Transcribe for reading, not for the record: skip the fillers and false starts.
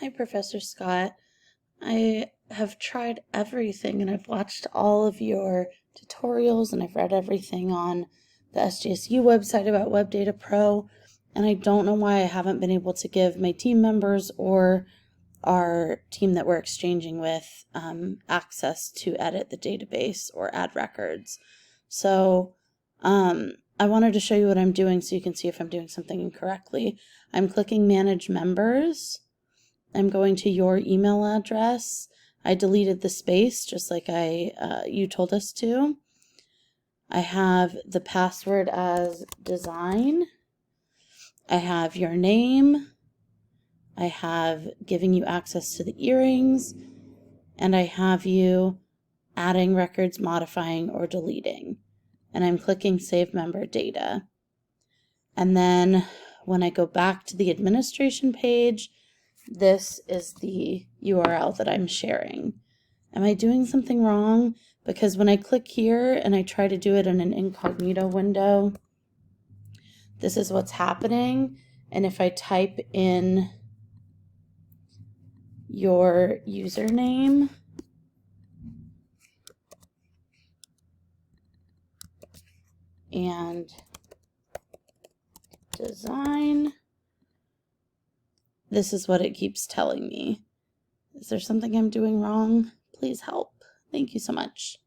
Hi, Professor Scott. I have tried everything and I've watched all of your tutorials and I've read everything on the SJSU website about WebData Pro, and I don't know why I haven't been able to give my team members or our team that we're exchanging with access to edit the database or add records. So I wanted to show you what I'm doing so you can see if I'm doing something incorrectly. I'm clicking Manage Members. I'm going to your email address. I deleted the space just like you told us to. I have the password as design. I have your name. I have giving you access to the earrings. And I have you adding records, modifying, or deleting. And I'm clicking Save Member Data. And then when I go back to the administration page, this is the URL that I'm sharing. Am I doing something wrong? Because when I click here and I try to do it in an incognito window, this is what's happening. And if I type in your username and design, this is what it keeps telling me. Is there something I'm doing wrong? Please help. Thank you so much.